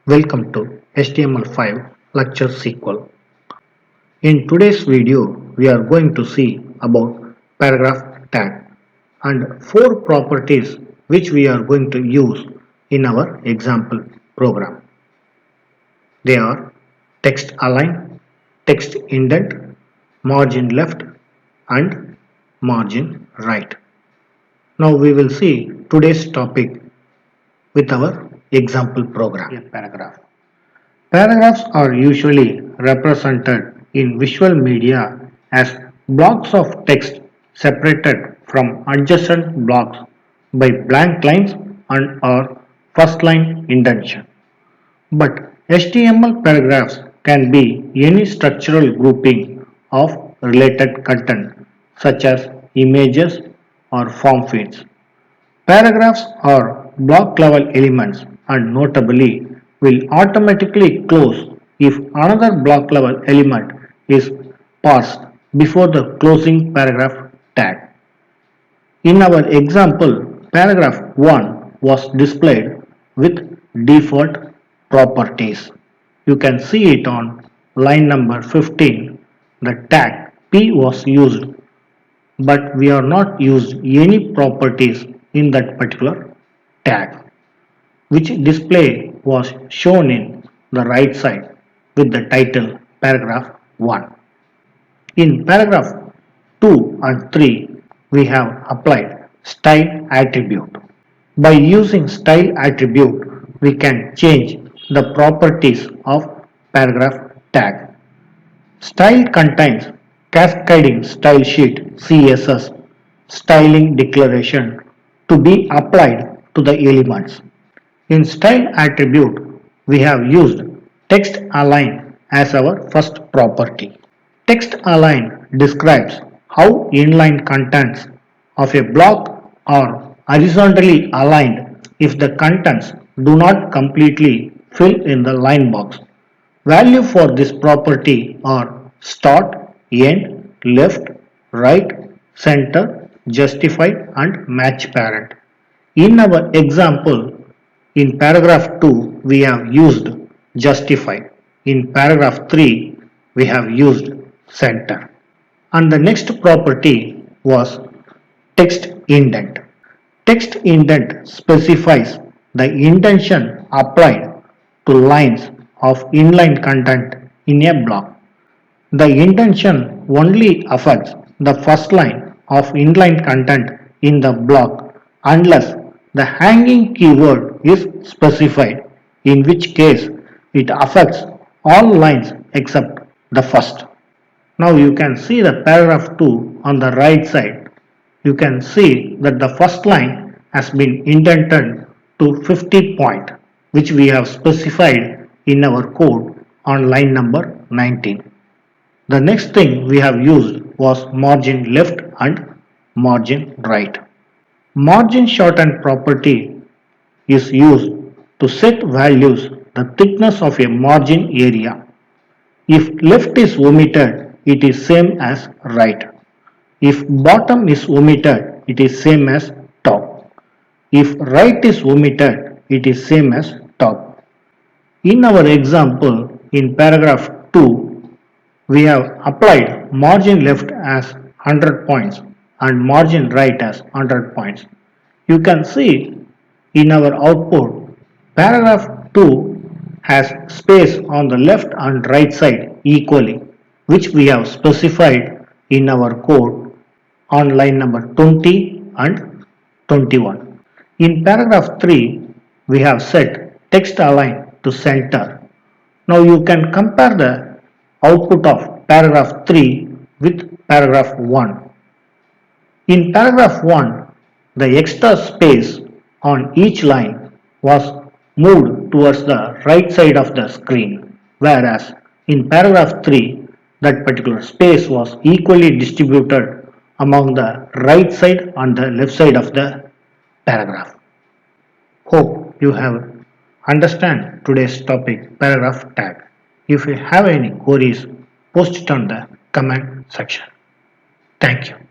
Welcome to HTML5 lecture sequel. In today's video, we are going to see about paragraph tag and four properties which we are going to use in our example program. They are text align, text indent, margin left and margin right. Now we will see today's topic with our example program. Paragraph. Paragraphs are usually represented in visual media as blocks of text separated from adjacent blocks by blank lines and or first line indentation. But HTML paragraphs can be any structural grouping of related content such as images or form fields. Paragraphs are block level elements and notably will automatically close if another block level element is passed before the closing paragraph tag. In our example, paragraph 1 was displayed with default properties. You can see it on line number 15. The tag P was used, but we are not used any properties in that particular tag, which display was shown in the right side with the title paragraph 1. In paragraph 2 and 3, we have applied style attribute. By using style attribute, we can change the properties of paragraph tag. Style contains cascading style sheet CSS styling declaration to be applied to the elements. In style attribute, we have used text align as our first property. Text align describes how inline contents of a block are horizontally aligned if the contents do not completely fill in the line box. Value for this property are start, end, left, right, center, justified and match parent. In our example, in paragraph 2 we have used justified. In paragraph 3 we have used center. And the next property was text indent. Text indent specifies the intention applied to lines of inline content in a block. The intention only affects the first line of inline content in the block unless the hanging keyword is specified, in which case it affects all lines except the first. Now you can see the paragraph 2 on the right side. You can see that the first line has been indented to 50 point, which we have specified in our code on line number 19. The next thing we have used was margin left and margin right. Margin shorten property is used to set values the thickness of a margin area. If left is omitted, it is same as right. If bottom is omitted, it is same as top. If right is omitted, it is same as top. In our example, in paragraph 2, we have applied margin left as 100 points and margin right as 100 points. You can see in our output, paragraph 2 has space on the left and right side equally, which we have specified in our code on line number 20 and 21. In paragraph 3, we have set text align to center. Now you can compare the output of paragraph 3 with paragraph 1. In paragraph 1, the extra space on each line was moved towards the right side of the screen, whereas in paragraph 3, that particular space was equally distributed among the right side and the left side of the paragraph. Hope you have understand today's topic paragraph tag. If you have any queries, post it on the comment section. Thank you.